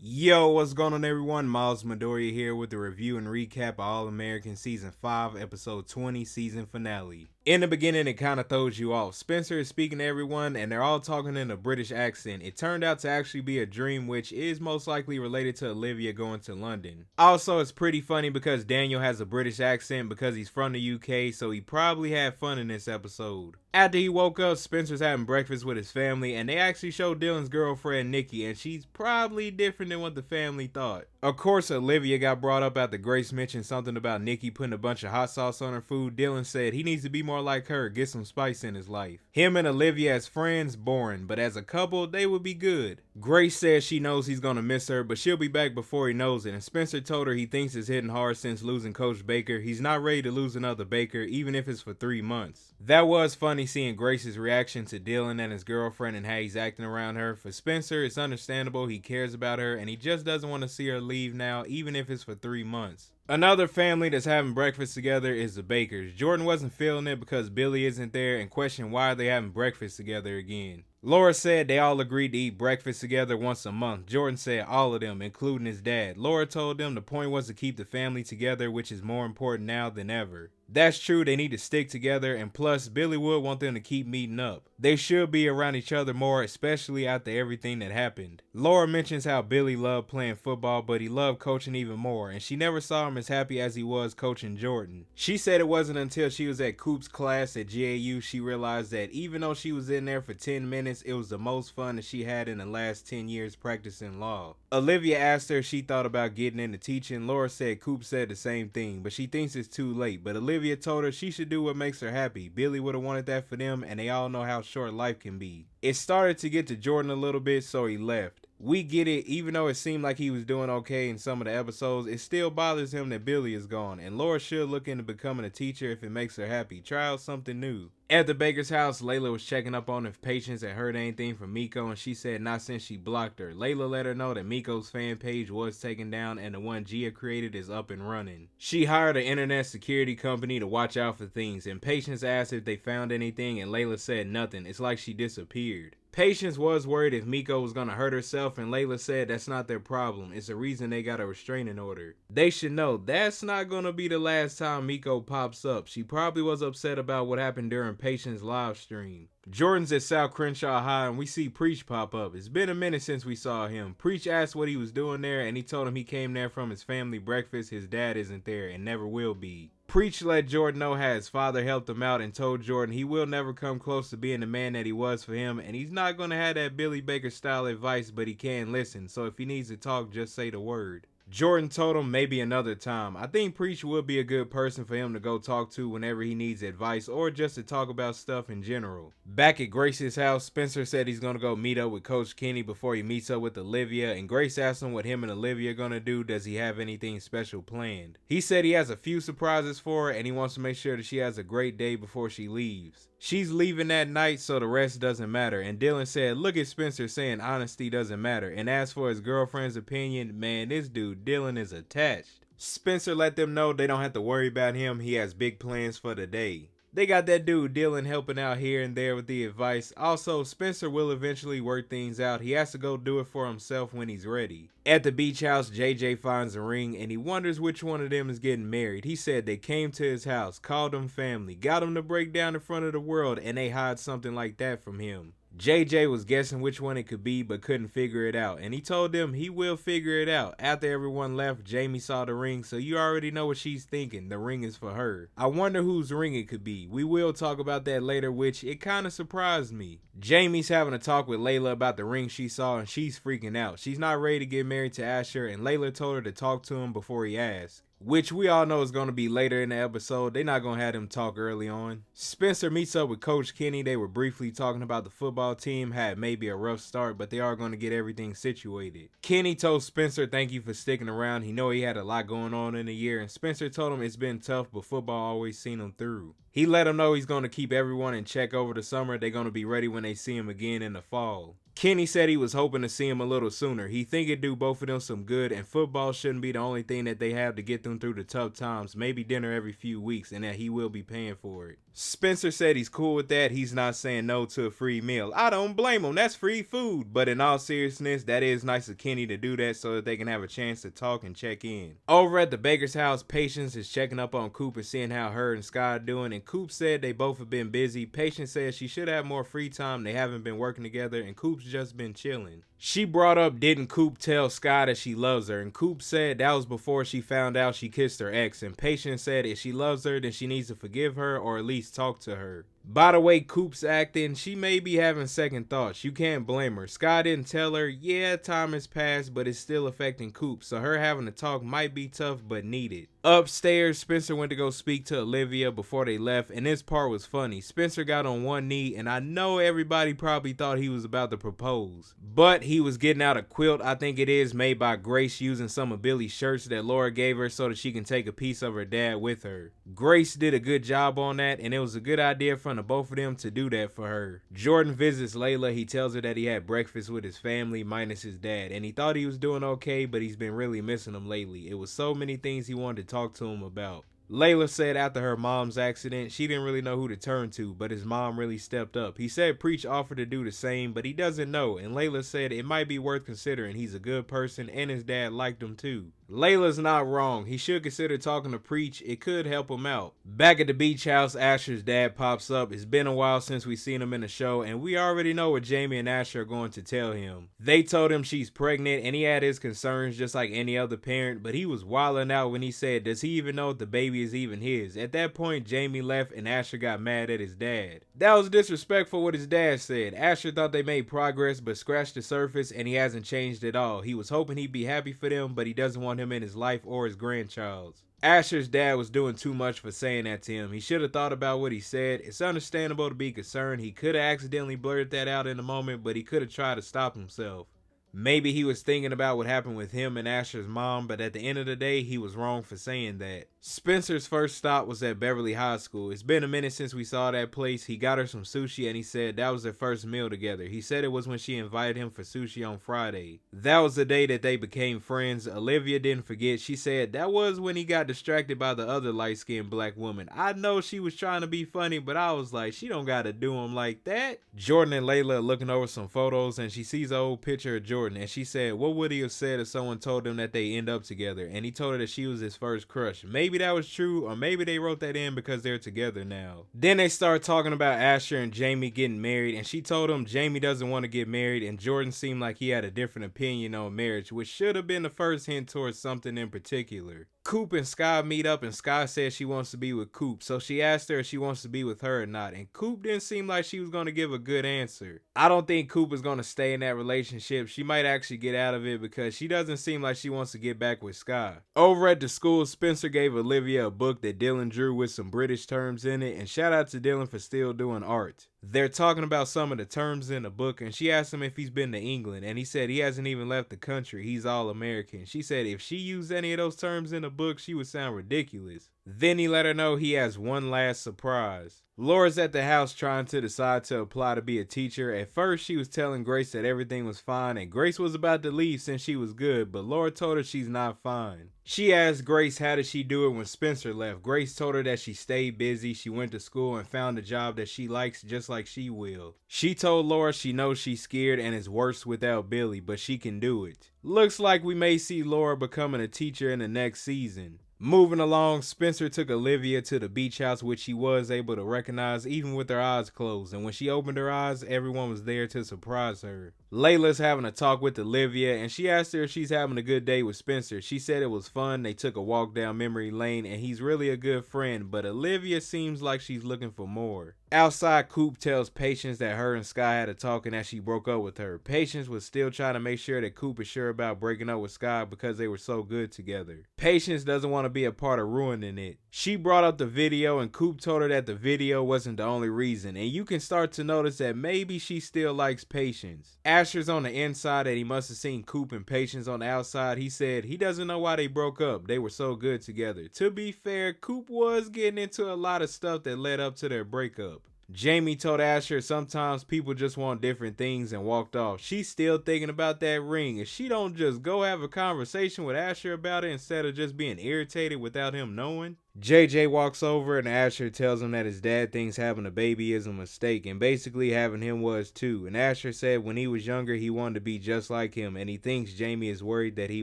Yo, what's going on everyone? Miles Midoriya here with a review and recap of All-American Season 5, Episode 20, Season Finale. In the beginning, it kind of throws you off. Spencer is speaking to everyone and they're all talking in a British accent. It turned out to actually be a dream, which is most likely related to Olivia going to London. Also, it's pretty funny because Daniel has a British accent because he's from the UK, so he probably had fun in this episode. After he woke up, Spencer's having breakfast with his family and they actually show Dylan's girlfriend Nikki, and she's probably different than what the family thought. Of course, Olivia got brought up after Grace mentioned something about Nikki putting a bunch of hot sauce on her food. Dylan said he needs to be more like her, get some spice in his life. Him and Olivia as friends, boring, but as a couple, they would be good. Grace says she knows he's gonna miss her, but she'll be back before he knows it, and Spencer told her he thinks it's hitting hard since losing Coach Baker. He's not ready to lose another Baker, even if it's for 3 months. That was funny seeing Grace's reaction to Dylan and his girlfriend and how he's acting around her. For Spencer, it's understandable, he cares about her, and he just doesn't want to see her leave now, even if it's for 3 months. Another family that's having breakfast together is the Bakers. Jordan wasn't feeling it because Billy isn't there and questioned why they having breakfast together again. Laura said they all agreed to eat breakfast together once a month. Jordan said all of them, including his dad. Laura told them the point was to keep the family together, which is more important now than ever. That's true, they need to stick together, and plus Billy would want them to keep meeting up. They should be around each other more, especially after everything that happened. Laura mentions how Billy loved playing football, but he loved coaching even more, and she never saw him as happy as he was coaching Jordan. She said it wasn't until she was at Coop's class at GAU she realized that even though she was in there for 10 minutes, it was the most fun that she had in the last 10 years practicing law. Olivia asked her if she thought about getting into teaching. Laura said Coop said the same thing, but she thinks it's too late. But Olivia told her she should do what makes her happy. Billy would have wanted that for them, and they all know how short life can be. It started to get to Jordan a little bit, so he left. We get it, even though it seemed like he was doing okay in some of the episodes, it still bothers him that Billy is gone, and Laura should look into becoming a teacher if it makes her happy. Try out something new. At the Baker's house, Layla was checking up on if Patience had heard anything from Miko, and she said not since she blocked her. Layla let her know that Miko's fan page was taken down and the one Gia created is up and running. She hired an internet security company to watch out for things, and Patience asked if they found anything, and Layla said nothing. It's like she disappeared. Patience was worried if Miko was gonna hurt herself, and Layla said that's not their problem. It's the reason they got a restraining order. They should know that's not gonna be the last time Miko pops up. She probably was upset about what happened during Patience's live stream. Jordan's at South Crenshaw High and we see Preach pop up. It's been a minute since we saw him. Preach asked what he was doing there and he told him he came there from his family breakfast. His dad isn't there and never will be. Preach let Jordan know how his father helped him out and told Jordan he will never come close to being the man that he was for him, and he's not going to have that Billy Baker style advice, but he can listen, so if he needs to talk, just say the word. Jordan told him maybe another time. I think Preach would be a good person for him to go talk to whenever he needs advice or just to talk about stuff in general. Back at Grace's house, Spencer said he's gonna go meet up with Coach Kenny before he meets up with Olivia, and Grace asked him what him and Olivia are gonna do. Does he have anything special planned? He said he has a few surprises for her and he wants to make sure that she has a great day before she leaves. She's leaving that night, so the rest doesn't matter. And Dylan said, look at Spencer saying honesty doesn't matter. And as for his girlfriend's opinion, man, this dude Dylan is attached. Spencer let them know they don't have to worry about him. He has big plans for the day. They got that dude Dylan helping out here and there with the advice. Also, Spencer will eventually work things out. He has to go do it for himself when he's ready. At the beach house, JJ finds a ring and he wonders which one of them is getting married. He said they came to his house, called him family, got him to break down in front of the world, and they hide something like that from him. JJ was guessing which one it could be but couldn't figure it out, and he told them he will figure it out. After everyone left, Jamie saw the ring, so you already know what she's thinking. The ring is for her. I wonder whose ring it could be. We will talk about that later, which it kind of surprised me. Jamie's having a talk with Layla about the ring she saw and she's freaking out. She's not ready to get married to Asher, and Layla told her to talk to him before he asked. Which we all know is going to be later in the episode. They're not going to have them talk early on. Spencer meets up with Coach Kenny. They were briefly talking about the football team. Had maybe a rough start, but they are going to get everything situated. Kenny told Spencer thank you for sticking around. He know he had a lot going on in the year, and Spencer told him it's been tough, but football always seen him through. He let him know he's going to keep everyone in check over the summer. They're going to be ready when they see him again in the fall. Kenny said he was hoping to see him a little sooner. He think it'd do both of them some good, and football shouldn't be the only thing that they have to get them through the tough times. Maybe dinner every few weeks, and that he will be paying for it. Spencer said he's cool with that. He's not saying no to a free meal. I don't blame him. That's free food. But in all seriousness, that is nice of Kenny to do that so that they can have a chance to talk and check in. Over at the Baker's house, Patience is checking up on Coop and seeing how her and Sky are doing, and Coop said they both have been busy. Patience says she should have more free time. They haven't been working together, and Coop's just been chilling. She brought up, didn't Coop tell Sky that she loves her, and Coop said that was before she found out she kissed her ex, and Patience said if she loves her then she needs to forgive her or at least talk to her. By the way Coop's acting, she may be having second thoughts. You can't blame her. Sky didn't tell her. Yeah, time has passed, but it's still affecting Coop, so her having to talk might be tough but needed. Upstairs, Spencer went to go speak to Olivia before they left, and this part was funny. Spencer got on one knee, and I know everybody probably thought he was about to propose, but he was getting out a quilt, I think it is, made by Grace, using some of Billy's shirts that Laura gave her so that she can take a piece of her dad with her. Grace did a good job on that, and it was a good idea from the both of them to do that for her. Jordan visits Layla. He tells her that he had breakfast with his family minus his dad, and he thought he was doing okay, but he's been really missing him lately. It was so many things he wanted to talk to him about. Layla said after her mom's accident, she didn't really know who to turn to, but his mom really stepped up. He said Preach offered to do the same, but he doesn't know, and Layla said it might be worth considering. He's a good person, and his dad liked him too. Layla's not wrong. He should consider talking to Preach. It could help him out. Back at the beach house, Asher's dad pops up. It's been a while since we've seen him in the show, and we already know what Jamie and Asher are going to tell him. They told him she's pregnant, and he had his concerns just like any other parent, but he was wilding out when he said, does he even know if the baby is even his? At that point, Jamie left, and Asher got mad at his dad. That was disrespectful what his dad said. Asher thought they made progress, but scratched the surface, and he hasn't changed at all. He was hoping he'd be happy for them, but he doesn't want him in his life or his grandchild's. Asher's dad was doing too much for saying that to him. He should have thought about what he said. It's understandable to be concerned. He could have accidentally blurted that out in the moment, but he could have tried to stop himself. Maybe he was thinking about what happened with him and Asher's mom, but at the end of the day, he was wrong for saying that. Spencer's first stop was at Beverly High School. It's been a minute since we saw that place. He got her some sushi and he said that was their first meal together. He said it was when she invited him for sushi on Friday. That was the day that they became friends. Olivia didn't forget. She said that was when he got distracted by the other light-skinned black woman. I know she was trying to be funny, but I was like, she don't gotta do him like that. Jordan and Layla are looking over some photos and she sees an old picture of Jordan and she said, what would he have said if someone told him that they end up together? And he told her that she was his first crush. Maybe that was true, or maybe they wrote that in because they're together now. Then they start talking about Asher and Jamie getting married, and she told him Jamie doesn't want to get married, and Jordan seemed like he had a different opinion on marriage, which should have been the first hint towards something in particular. Coop and Sky meet up, and Sky says she wants to be with Coop, so she asked her if she wants to be with her or not, and Coop didn't seem like she was going to give a good answer. I don't think Coop is going to stay in that relationship. She might actually get out of it because she doesn't seem like she wants to get back with Sky. Over at the school, Spencer gave Olivia a book that Dylan drew with some British terms in it, and shout out to Dylan for still doing art. They're talking about some of the terms in the book, and she asked him if he's been to England, and he said he hasn't even left the country. He's all American. She said if she used any of those terms in the book, she would sound ridiculous. Then he let her know he has one last surprise. Laura's at the house trying to decide to apply to be a teacher. At first, she was telling Grace that everything was fine, and Grace was about to leave since she was good, but Laura told her she's not fine. She asked Grace how did she do it when Spencer left. Grace told her that she stayed busy, she went to school and found a job that she likes just like she will. She told Laura she knows she's scared and it's worse without Billy, but she can do it. Looks like we may see Laura becoming a teacher in the next season. Moving along, Spencer took Olivia to the beach house, which she was able to recognize even with her eyes closed, and when she opened her eyes, everyone was there to surprise her. Layla's having a talk with Olivia, and she asked her if she's having a good day with Spencer. She said it was fun. They took a walk down memory lane, and he's really a good friend, but Olivia seems like she's looking for more. Outside, Coop tells Patience that her and Sky had a talk and that she broke up with her. Patience was still trying to make sure that Coop is sure about breaking up with Sky because they were so good together. Patience doesn't want to be a part of ruining it. She brought up the video and Coop told her that the video wasn't the only reason, and you can start to notice that maybe she still likes Patience. Asher's on the inside and he must have seen Coop and Patience on the outside. He said he doesn't know why they broke up. They were so good together. To be fair, Coop was getting into a lot of stuff that led up to their breakup. Jamie told Asher sometimes people just want different things and walked off. She's still thinking about that ring, and she don't just go have a conversation with Asher about it instead of just being irritated without him knowing. JJ walks over and Asher tells him that his dad thinks having a baby is a mistake, and basically having him was too. And Asher said when he was younger he wanted to be just like him, and he thinks Jamie is worried that he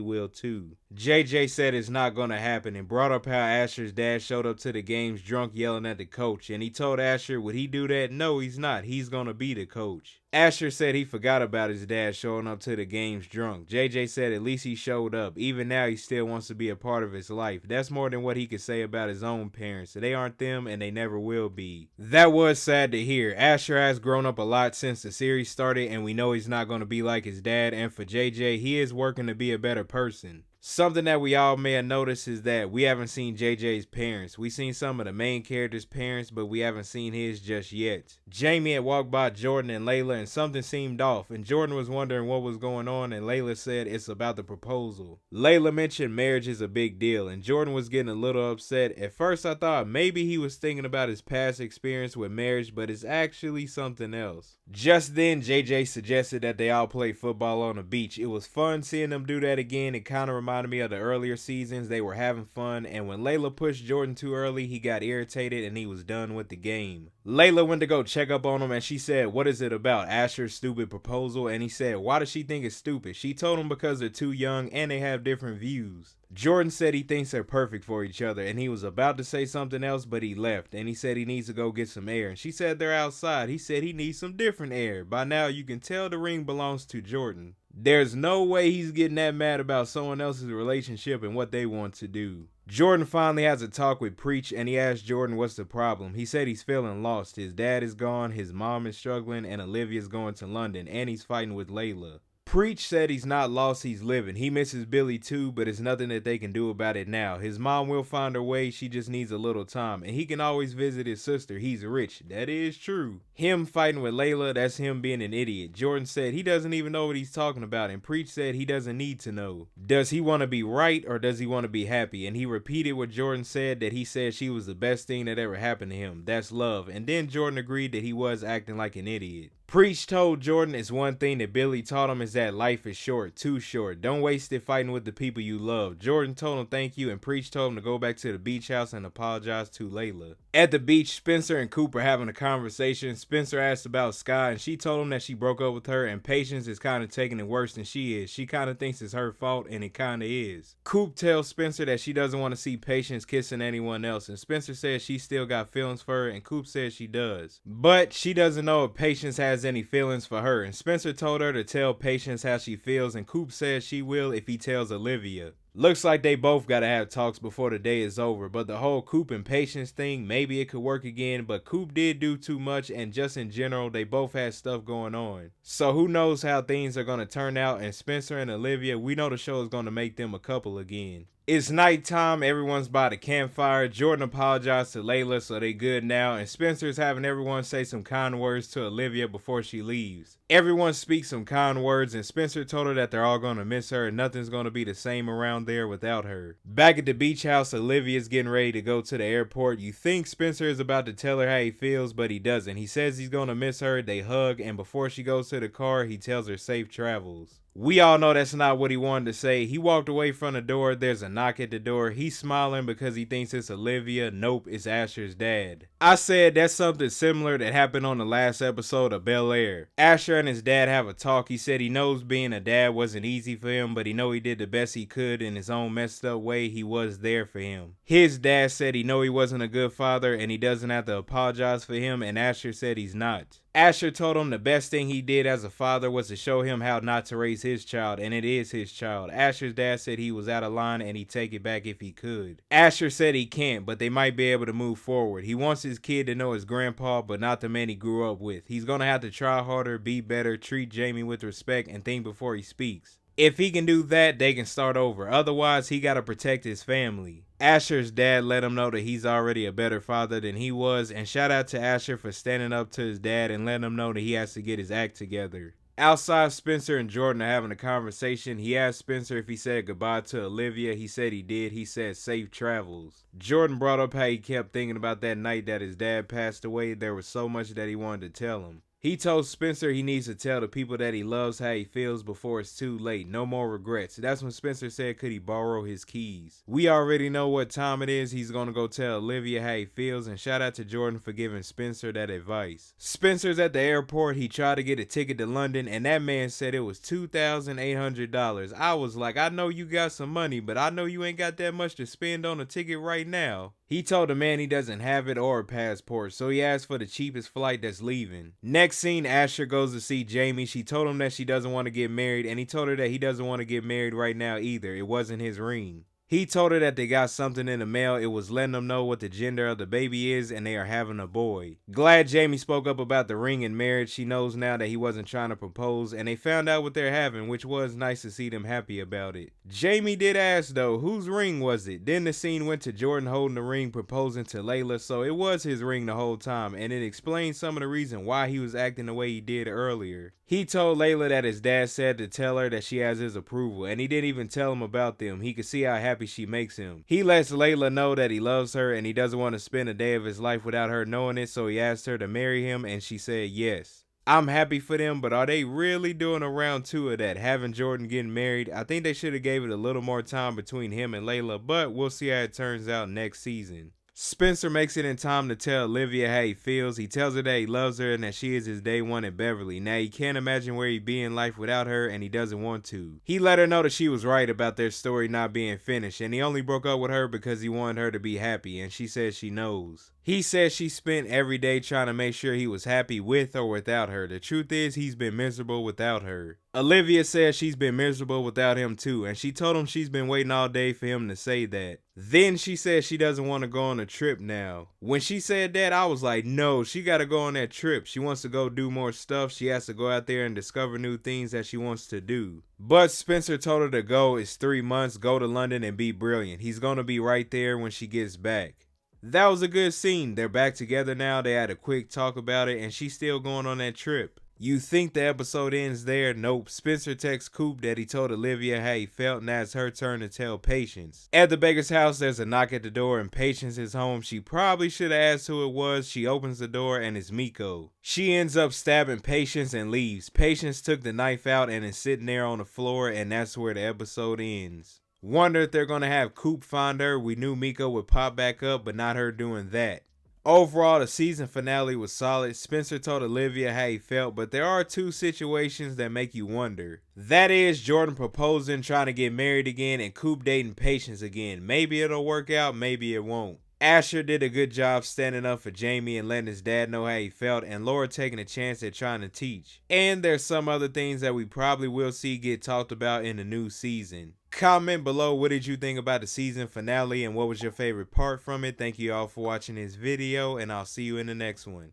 will too. JJ said it's not gonna happen and brought up how Asher's dad showed up to the games drunk yelling at the coach, and he told Asher would he do that? No, he's not. He's gonna be the coach. Asher said he forgot about his dad showing up to the games drunk. JJ said at least he showed up. Even now he still wants to be a part of his life. That's more than what he could say about his own parents. They aren't them and they never will be. That was sad to hear. Asher has grown up a lot since the series started, and we know he's not going to be like his dad, and for JJ, he is working to be a better person. Something that we all may have noticed is that we haven't seen JJ's parents. We've seen some of the main characters' parents, but we haven't seen his just yet. Jamie had walked by Jordan and Layla and something seemed off, and Jordan was wondering what was going on, and Layla said it's about the proposal. Layla mentioned marriage is a big deal, and Jordan was getting a little upset. At first I thought maybe he was thinking about his past experience with marriage, but it's actually something else. Just then JJ suggested that they all play football on the beach. It was fun seeing them do that again. It kind of reminded me of the earlier seasons. They were having fun, and when Layla pushed Jordan too early, he got irritated and he was done with the game. Layla went to go check up on him and she said, what is it about Asher's stupid proposal? And he said, why does she think it's stupid? She told him because they're too young and they have different views. Jordan said he thinks they're perfect for each other, and he was about to say something else, but he left, and he said he needs to go get some air, and she said they're outside. He said he needs some different air. By now you can tell the ring belongs to Jordan. There's no way he's getting that mad about someone else's relationship and what they want to do. Jordan finally has a talk with Preach, and he asked Jordan what's the problem. He said he's feeling lost. His dad is gone, his mom is struggling, and Olivia's going to London, and he's fighting with Layla. Preach said he's not lost, he's living. He misses Billy too, but it's nothing that they can do about it now. His mom will find her way, she just needs a little time. And he can always visit his sister, he's rich. That is true. Him fighting with Layla, that's him being an idiot. Jordan said he doesn't even know what he's talking about, and Preach said he doesn't need to know. Does he want to be right or does he want to be happy? And he repeated what Jordan said, that he said she was the best thing that ever happened to him. That's love. And then Jordan agreed that he was acting like an idiot. Preach told Jordan it's one thing that Billy taught him is that life is short, too short. Don't waste it fighting with the people you love. Jordan told him thank you, and Preach told him to go back to the beach house and apologize to Layla. At the beach, Spencer and Coop are having a conversation. Spencer asked about Sky, and she told him that she broke up with her, and Patience is kind of taking it worse than she is. She kind of thinks it's her fault, and it kind of is. Coop tells Spencer that she doesn't want to see Patience kissing anyone else, and Spencer says she still got feelings for her, and Coop says she does. But she doesn't know if Patience has any feelings for her, and Spencer told her to tell Patience how she feels, and Coop says she will if he tells Olivia. Looks like they both gotta have talks before the day is over, but the whole Coop and Patience thing, maybe it could work again, but Coop did do too much, and just in general, they both had stuff going on. So who knows how things are gonna turn out, and Spencer and Olivia, we know the show is gonna make them a couple again. It's nighttime, everyone's by the campfire. Jordan apologized to Layla, so they good now, and Spencer's having everyone say some kind words to Olivia before she leaves. Everyone speaks some kind words, and Spencer told her that they're all gonna miss her and nothing's gonna be the same around there without her. Back at the beach house, Olivia's getting ready to go to the airport. You think Spencer is about to tell her how he feels, but he doesn't. He says he's gonna miss her, they hug, and before she goes to the car, he tells her safe travels. We all know that's not what he wanted to say. He walked away from the door. There's a knock at the door. He's smiling because he thinks it's Olivia. Nope, it's Asher's dad. I said that's something similar that happened on the last episode of Bel-Air. Asher and his dad have a talk. He said he knows being a dad wasn't easy for him, but he know he did the best he could in his own messed up way. He was there for him. His dad said he know he wasn't a good father and he doesn't have to apologize for him, and Asher said he's not. Asher told him the best thing he did as a father was to show him how not to raise his child, and it is his child. Asher's dad said he was out of line and he'd take it back if he could. Asher said he can't, but they might be able to move forward. He wants his kid to know his grandpa, but not the man he grew up with. He's gonna have to try harder, be better, treat Jamie with respect, and think before he speaks. If he can do that, they can start over. Otherwise, he gotta protect his family. Asher's dad let him know that he's already a better father than he was, and shout out to Asher for standing up to his dad and letting him know that he has to get his act together. Outside, Spencer and Jordan are having a conversation. He asked Spencer if he said goodbye to Olivia. He said he did. He said safe travels. Jordan brought up how he kept thinking about that night that his dad passed away. There was so much that he wanted to tell him. He told Spencer he needs to tell the people that he loves how he feels before it's too late. No more regrets. That's when Spencer said, could he borrow his keys? We already know what time it is. He's gonna go tell Olivia how he feels, and shout out to Jordan for giving Spencer that advice. Spencer's at the airport. He tried to get a ticket to London, and that man said it was $2,800. I was like, I know you got some money, but I know you ain't got that much to spend on a ticket right now. He told the man he doesn't have it or a passport, so he asked for the cheapest flight that's leaving. Next scene, Asher goes to see Jamie. She told him that she doesn't want to get married, and he told her that he doesn't want to get married right now either. It wasn't his ring. He told her that they got something in the mail. It was letting them know what the gender of the baby is, and they are having a boy. Glad Jamie spoke up about the ring and marriage. She knows now that he wasn't trying to propose, and they found out what they're having, which was nice to see them happy about it. Jamie did ask though, whose ring was it? Then the scene went to Jordan holding the ring, proposing to Layla, so it was his ring the whole time, and it explains some of the reason why he was acting the way he did earlier. He told Layla that his dad said to tell her that she has his approval, and he didn't even tell him about them. He could see how happy she makes him. He lets Layla know that he loves her and he doesn't want to spend a day of his life without her knowing it, so he asked her to marry him, and she said yes. I'm happy for them, but are they really doing a round two of that, having Jordan getting married? I think they should have gave it a little more time between him and Layla, but we'll see how it turns out next season. Spencer makes it in time to tell Olivia how he feels. He tells her that he loves her and that she is his day one at Beverly. Now he can't imagine where he'd be in life without her, and he doesn't want to. He let her know that she was right about their story not being finished, and he only broke up with her because he wanted her to be happy, and she says she knows. He says she spent every day trying to make sure he was happy with or without her. The truth is, he's been miserable without her. Olivia says she's been miserable without him too, and she told him she's been waiting all day for him to say that. Then she says she doesn't want to go on a trip now. When she said that, I was like, no, she got to go on that trip. She wants to go do more stuff. She has to go out there and discover new things that she wants to do. But Spencer told her the goal is 3 months, go to London and be brilliant. He's going to be right there when she gets back. That was a good scene. They're back together now. They had a quick talk about it, and she's still going on that trip. You think the episode ends there? Nope. Spencer texts Coop that he told Olivia how he felt. Now it's her turn to tell Patience. At the Baker's house, there's a knock at the door and Patience is home. She probably should have asked who it was. She opens the door and it's Miko. She ends up stabbing Patience and leaves. Patience took the knife out and is sitting there on the floor, and that's where the episode ends. Wonder if they're gonna have Coop find her. We knew Miko would pop back up, but not her doing that. Overall, the season finale was solid. Spencer told Olivia how he felt, but there are 2 situations that make you wonder. That is Jordan proposing, trying to get married again, and Coop dating Patience again. Maybe it'll work out, maybe it won't. Asher did a good job standing up for Jamie and letting his dad know how he felt, and Laura taking a chance at trying to teach. And there's some other things that we probably will see get talked about in the new season. Comment below what did you think about the season finale and what was your favorite part from it. Thank you all for watching this video, and I'll see you in the next one.